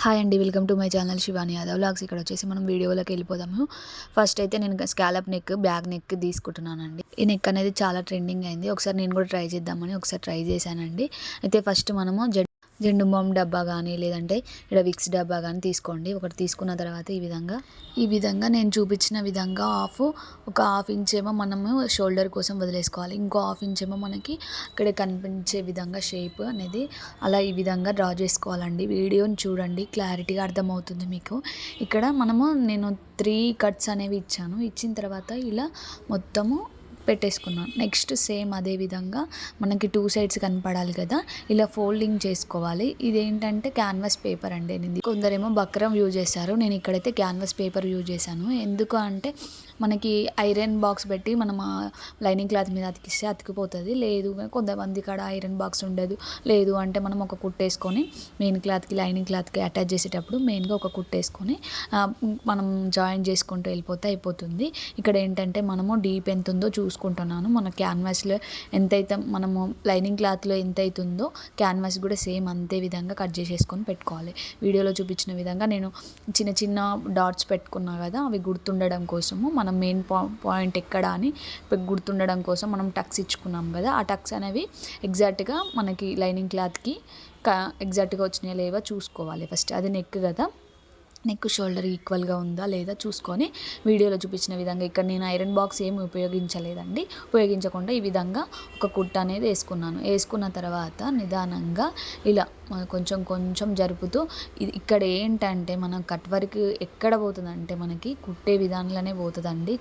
Hi అండి. Welcome to my channel Shivani Yadav vlogs. ఇక్కడ వచ్చేసి మనం వీడియోలోకి వెళ్ళిపోదాము. ఫస్ట్ అయితే నేను స్కాలప్ నెక్, బ్యాక్ నెక్ తీసుకుంటున్నానండి. ఈ నెక్ అనేది చాలా ట్రెండింగ్ అయింది. ఒకసారి నేను కూడా ట్రై చేద్దామని ఒకసారి ట్రై చేశానండి. అయితే ఫస్ట్ మనము జెండు బామ్ డబ్బా కానీ లేదంటే ఇక్కడ విక్స్ డబ్బా కానీ తీసుకోండి. ఒకటి తీసుకున్న తర్వాత ఈ విధంగా నేను చూపించిన విధంగా ఒక హాఫ్ ఇంచ్ ఏమో మనము షోల్డర్ కోసం వదిలేసుకోవాలి. ఇంకో హాఫ్ ఇంచ్ ఏమో మనకి ఇక్కడ కనిపించే విధంగా షేప్ అనేది అలా ఈ విధంగా డ్రా చేసుకోవాలండి. వీడియోని చూడండి, క్లారిటీగా అర్థమవుతుంది మీకు. ఇక్కడ నేను 3 కట్స్ అనేవి ఇచ్చాను. ఇచ్చిన తర్వాత ఇలా మొత్తము పెట్టేసుకున్నాను. నెక్స్ట్ సేమ్ అదే విధంగా మనకి 2 సైడ్స్ కనపడాలి కదా, ఇలా ఫోల్డింగ్ చేసుకోవాలి. ఇదేంటంటే క్యాన్వాస్ పేపర్ అండి. కొందరేమో బక్రం యూజ్ చేశారు, నేను ఇక్కడైతే క్యాన్వాస్ పేపర్ యూజ్ చేశాను. ఎందుకు అంటే మనకి ఐరన్ బాక్స్ పెట్టి మనం లైనింగ్ క్లాత్ మీద అతికిస్తే అతికిపోతుంది. లేదు కొంతమంది కాడ ఐరన్ బాక్స్ ఉండదు. లేదు అంటే మనం ఒక కుట్టేసుకొని మెయిన్ క్లాత్కి లైనింగ్ క్లాత్కి అటాచ్ చేసేటప్పుడు మెయిన్గా ఒక కుట్టేసుకొని మనం జాయిన్ చేసుకుంటూ వెళ్ళిపోతే అయిపోతుంది. ఇక్కడ ఏంటంటే మనము డీప్ ఎంత ఉందో చూసుకుంటున్నాను. మన క్యాన్వాస్లో ఎంతైతే మనము లైనింగ్ క్లాత్లో ఎంత అవుతుందో క్యాన్వాస్ కూడా సేమ్ అంతే విధంగా కట్ చేసేసుకొని పెట్టుకోవాలి. వీడియోలో చూపించిన విధంగా నేను చిన్న చిన్న డాట్స్ పెట్టుకున్నా కదా, అవి గుర్తుండడం కోసము మనం మెయిన్ పాయింట్ ఎక్కడ అని గుర్తుండడం కోసం మనం టక్స్ ఇచ్చుకున్నాం కదా, ఆ టక్స్ అనేవి ఎగ్జాక్ట్గా మనకి లైనింగ్ క్లాత్కి ఎగ్జాక్ట్గా వచ్చినాయా లేవో చూసుకోవాలి. ఫస్ట్ అది నెక్ కదా, నెక్ షోల్డర్ ఈక్వల్గా ఉందా లేదా చూసుకొని వీడియోలో చూపించిన విధంగా ఇక్కడ నేను ఐరన్ బాక్స్ ఏమి ఉపయోగించలేదండి. ఉపయోగించకుండా ఈ విధంగా ఒక కుట్ట అనేది వేసుకున్న తర్వాత నిదానంగా ఇలా కొంచెం కొంచెం జరుపుతూ ఇక్కడ ఏంటంటే మనం కట్ వర్క్ ఎక్కడ పోతుందంటే మనకి కుట్టే విధానంలోనే పోతుందండి.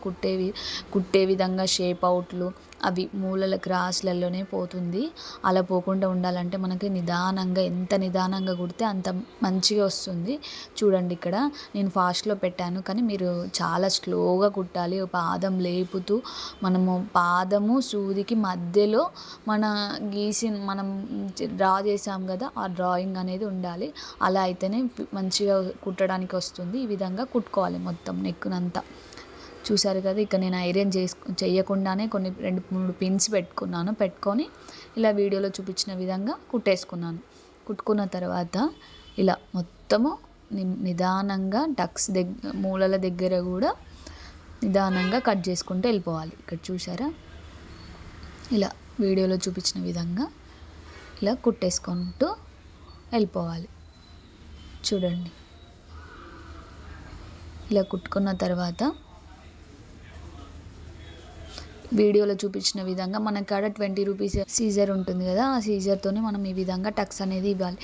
కుట్టే విధంగా షేప్ అవుట్లు అవి మూలల క్రాస్లలోనే పోతుంది. అలా పోకుండా ఉండాలంటే మనకి నిదానంగా, ఎంత నిదానంగా కుడితే అంత మంచిగా వస్తుంది. చూడండి ఇక్కడ నేను ఫాస్ట్లో పెట్టాను, కానీ మీరు చాలా స్లోగా కుట్టాలి. పాదం లేపుతూ మనము పాదము సూదికి మధ్యలో మనం డ్రా చేసాం కదా, ఆ డ్రాయింగ్ అనేది ఉండాలి. అలా అయితేనే మంచిగా కుట్టడానికి వస్తుంది. ఈ విధంగా కుట్టుకోవాలి మొత్తం నెక్కునంతా. చూసారు కదా, ఇక్కడ నేను ఐరన్ చేయకుండానే 2-3 పిన్స్ పెట్టుకొని ఇలా వీడియోలో చూపించిన విధంగా కుట్టేసుకున్నాను. కుట్టుకున్న తర్వాత ఇలా మొత్తము నిదానంగా టక్స్ మూలల దగ్గర కూడా నిదానంగా కట్ చేసుకుంటూ వెళ్ళిపోవాలి. ఇక్కడ చూసారా, ఇలా వీడియోలో చూపించిన విధంగా ఇలా కుట్టేసుకుంటూ వెళ్ళిపోవాలి. చూడండి, ఇలా కుట్టుకున్న తర్వాత వీడియోలో చూపించిన విధంగా మన కాడ 20 రూపీస్ సీజర్ ఉంటుంది కదా, ఆ సీజర్తోనే మనం ఈ విధంగా టక్స్ అనేది ఇవ్వాలి.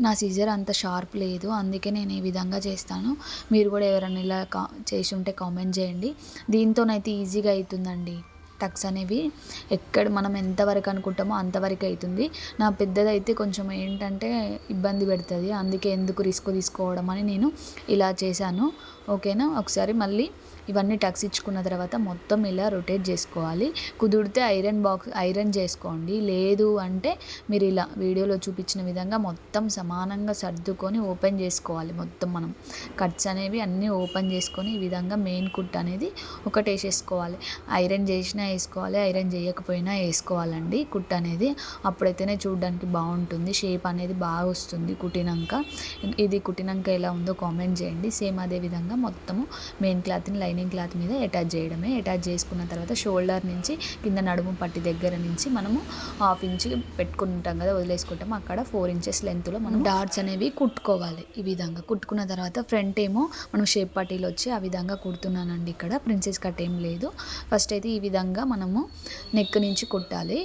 నా సీజర్ అంత షార్ప్ లేదు, అందుకే నేను ఈ విధంగా చేస్తాను. మీరు కూడా ఎవరైనా ఇలా చేసి ఉంటే కామెంట్ చేయండి. దీంతోనైతే ఈజీగా అవుతుందండి. టక్స్ అనేవి ఎక్కడ మనం ఎంతవరకు అనుకుంటామో అంతవరకు అవుతుంది. నా పెద్దదైతే కొంచెం ఏంటంటే ఇబ్బంది పెడుతుంది, అందుకే ఎందుకు రిస్క్ తీసుకోవడం అని నేను ఇలా చేశాను. ఓకేనా, ఒకసారి మళ్ళీ ఇవన్నీ టక్స్ ఇచ్చుకున్న తర్వాత మొత్తం ఇలా రొటేట్ చేసుకోవాలి. కుదిరితే ఐరన్ చేసుకోండి. లేదు అంటే మీరు ఇలా వీడియోలో చూపించిన విధంగా మొత్తం సమానంగా సర్దుకొని ఓపెన్ చేసుకోవాలి. మొత్తం మనం కట్స్ అనేవి అన్నీ ఓపెన్ చేసుకొని ఈ విధంగా మెయిన్ కుట్ అనేది ఒకటి వేసేసుకోవాలి. ఐరన్ చేసినా వేసుకోవాలి, ఐరన్ చేయకపోయినా వేసుకోవాలండి కుట్ అనేది. అప్పుడైతేనే చూడడానికి బాగుంటుంది, షేప్ అనేది బాగా వస్తుంది కుట్టినాక. ఇది కుట్టినాక ఎలా ఉందో కామెంట్ చేయండి. సేమ్ అదే విధంగా మొత్తము మెయిన్ క్లాత్ని లైనింగ్ క్లాత్ మీద అటాచ్ చేయడమే. అటాచ్ చేసుకున్న తర్వాత షోల్డర్ నుంచి కింద నడుము పట్టి దగ్గర నుంచి మనము హాఫ్ ఇంచ్ పెట్టుకుంటాం కదా, వదిలేసుకుంటాము. అక్కడ 4 ఇంచెస్ లెంత్లో మనం డాట్స్ అనేవి కుట్టుకోవాలి. ఈ విధంగా కుట్టుకున్న తర్వాత ఫ్రంట్ ఏమో మనం షేప్ పట్టీలు వచ్చి ఆ విధంగా కుడుతున్నానండి. ఇక్కడ ప్రిన్సెస్ కట్ ఏం లేదు. ఫస్ట్ అయితే ఈ విధంగా మనము నెక్ నుంచి కుట్టాలి.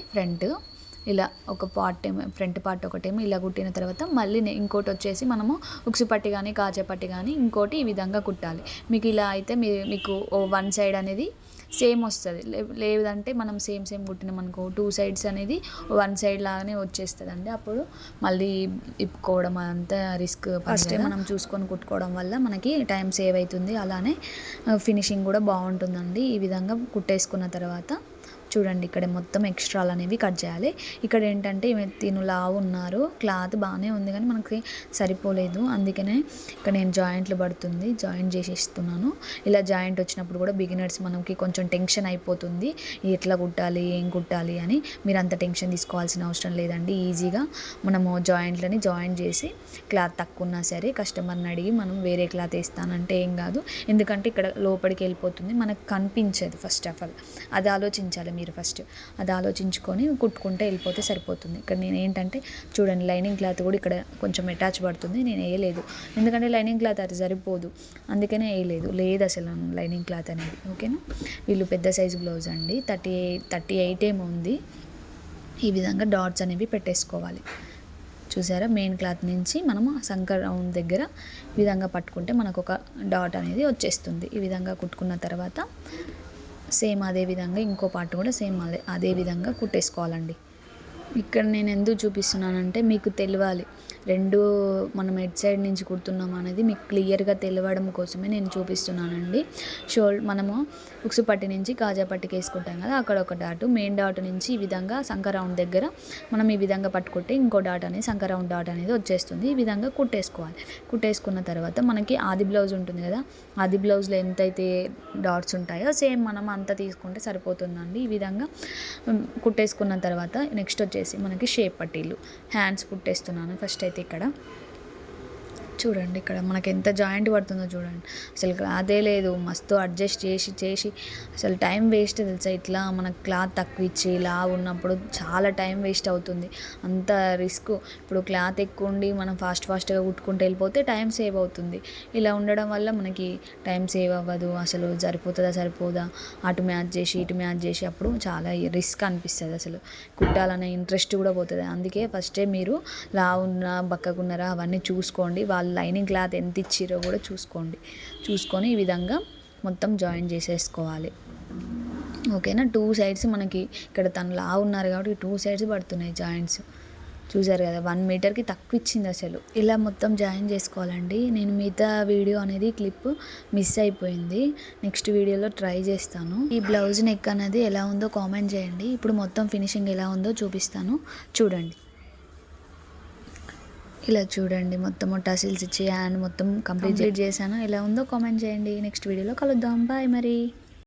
ఇలా ఒక ఫ్రంట్ పార్ట్ ఒకటేమో ఇలా కుట్టిన తర్వాత మళ్ళీ ఇంకోటి వచ్చేసి మనము ఉక్సు పట్టి కానీ కాజా పట్టి కానీ ఇంకోటి ఈ విధంగా కుట్టాలి. మీకు ఇలా అయితే మీకు 1 సైడ్ అనేది సేమ్ వస్తుంది. లేదంటే మనం సేమ్ కుట్టినాం అనుకో 2 సైడ్స్ అనేది 1 సైడ్ లాగానే వచ్చేస్తుంది అండి. అప్పుడు మళ్ళీ ఇప్పుకోవడం అంతా రిస్క్. ఫస్ట్ మనం చూసుకొని కుట్టుకోవడం వల్ల మనకి టైం సేవ్ అవుతుంది, అలానే ఫినిషింగ్ కూడా బాగుంటుందండి. ఈ విధంగా కుట్టేసుకున్న తర్వాత చూడండి ఇక్కడ మొత్తం ఎక్స్ట్రాలు అనేవి కట్ చేయాలి. ఇక్కడ ఏంటంటే తిను లావు ఉన్నారు, క్లాత్ బాగానే ఉంది కానీ మనకి సరిపోలేదు, అందుకనే ఇక్కడ నేను జాయింట్లు పడుతుంది జాయింట్ చేసేస్తున్నాను. ఇలా జాయింట్ వచ్చినప్పుడు కూడా బిగినర్స్ మనకి కొంచెం టెన్షన్ అయిపోతుంది, ఎట్లా కుట్టాలి ఏం కుట్టాలి అని. మీరు అంత టెన్షన్ తీసుకోవాల్సిన అవసరం లేదండి. ఈజీగా మనము జాయింట్లని జాయింట్ చేసి క్లాత్ తక్కువ ఉన్నా సరే కస్టమర్ని అడిగి మనం వేరే క్లాత్ వేస్తానంటే ఏం కాదు. ఎందుకంటే ఇక్కడ లోపలికి వెళ్ళిపోతుంది, మనకు కనిపించదు. ఫస్ట్ ఆఫ్ ఆల్ అది ఆలోచించాలి మీరు. ఫస్ట్ అది ఆలోచించుకొని కుట్టుకుంటే వెళ్ళిపోతే సరిపోతుంది. ఇక్కడ నేను ఏంటంటే చూడండి లైనింగ్ క్లాత్ కూడా ఇక్కడ కొంచెం అటాచ్ పడుతుంది, నేను వేయలేదు ఎందుకంటే లైనింగ్ క్లాత్ అది సరిపోదు, అందుకనే వేయలేదు. లేదు అసలు లైనింగ్ క్లాత్ అనేది. ఓకేనా, వీళ్ళు పెద్ద సైజు బ్లౌజ్ అండి, 38 ఏమో ఉంది. ఈ విధంగా డాట్స్ అనేవి పెట్టేసుకోవాలి. చూసారా, మెయిన్ క్లాత్ నుంచి మనము సంకర్ రౌండ్ దగ్గర ఈ విధంగా పట్టుకుంటే మనకు ఒక డాట్ అనేది వచ్చేస్తుంది. ఈ విధంగా కుట్టుకున్న తర్వాత సేమ్ అదే విధంగా ఇంకో పార్ట్ కూడా సేమ్ అదే విధంగా కుట్టేసుకోవాలండి. ఇక్కడ నేను ఎందుకు చూపిస్తున్నానంటే మీకు తెలియాలి, రెండు మనం ఎడ్ సైడ్ నుంచి కుడుతున్నాం అనేది మీకు క్లియర్గా తెలియడం కోసమే నేను చూపిస్తున్నానండి. మనము ఉక్సు పట్టి నుంచి కాజా పట్టికి వేసుకుంటాం కదా, అక్కడ ఒక డాట్, మెయిన్ డాట్ నుంచి ఈ విధంగా సంకర్ రౌండ్ దగ్గర మనం ఈ విధంగా పట్టుకుంటే ఇంకో డాట్ అనేది సంకర్ రౌండ్ డాట్ అనేది వచ్చేస్తుంది. ఈ విధంగా కుట్టేసుకోవాలి. కుట్టేసుకున్న తర్వాత మనకి ఆది బ్లౌజ్ ఉంటుంది కదా, ఆది బ్లౌజ్లో ఎంతైతే డాట్స్ ఉంటాయో సేమ్ మనం అంతా తీసుకుంటే సరిపోతుందండి. ఈ విధంగా కుట్టేసుకున్న తర్వాత నెక్స్ట్ వచ్చేసి మనకి షేప్ పట్టీలు, హ్యాండ్స్ కుట్టేస్తున్నాను ఫస్ట్ అయితే. ఇక్కడ చూడండి, ఇక్కడ మనకి ఎంత జాయింట్ పడుతుందో చూడండి, అసలు అదే లేదు, మస్తు అడ్జస్ట్ చేసి అసలు టైం వేస్ట్ తెలుసా. ఇట్లా మనకు క్లాత్ తక్కువ ఇచ్చి ఇలా ఉన్నప్పుడు చాలా టైం వేస్ట్ అవుతుంది, అంత రిస్క్. ఇప్పుడు క్లాత్ ఎక్కువ ఉండి మనం ఫాస్ట్గా కుట్టుకుంటూ వెళ్ళిపోతే టైం సేవ్ అవుతుంది. ఇలా ఉండడం వల్ల మనకి టైం సేవ్ అవ్వదు, అసలు సరిపోదా అటు మ్యాచ్ చేసి ఇటు మ్యాచ్ చేసి అప్పుడు చాలా రిస్క్ అనిపిస్తుంది, అసలు కుట్టాలనే ఇంట్రెస్ట్ కూడా పోతుంది. అందుకే ఫస్టే మీరు లావున్నా బక్కకున్నారా అవన్నీ చూసుకోండి, వాళ్ళు లైనింగ్ క్లాత్ ఎంత ఇచ్చిరో కూడా చూసుకొని ఈ విధంగా మొత్తం జాయిన్ చేసేసుకోవాలి. ఓకేనా, 2 సైడ్స్ మనకి ఇక్కడ తను లావు ఉన్నారు కాబట్టి 2 సైడ్స్ పడుతున్నాయి జాయింట్స్. చూసారు కదా, 1 మీటర్కి తక్కువ ఇచ్చింది అసలు. ఇలా మొత్తం జాయిన్ చేసుకోవాలండి. నేను మిగతా వీడియో అనేది క్లిప్ మిస్ అయిపోయింది, నెక్స్ట్ వీడియోలో ట్రై చేస్తాను. ఈ బ్లౌజ్ నెక్ అనేది ఎలా ఉందో కామెంట్ చేయండి. ఇప్పుడు మొత్తం ఫినిషింగ్ ఎలా ఉందో చూపిస్తాను, చూడండి. ఇలా చూడండి, మొత్తం టసిల్స్ ఇచ్చి హ్యాండ్ మొత్తం కంప్లీట్ చేశాను. ఎలా ఉందో కామెంట్ చేయండి. నెక్స్ట్ వీడియోలో కలుద్దాం, బాయ్ మరి.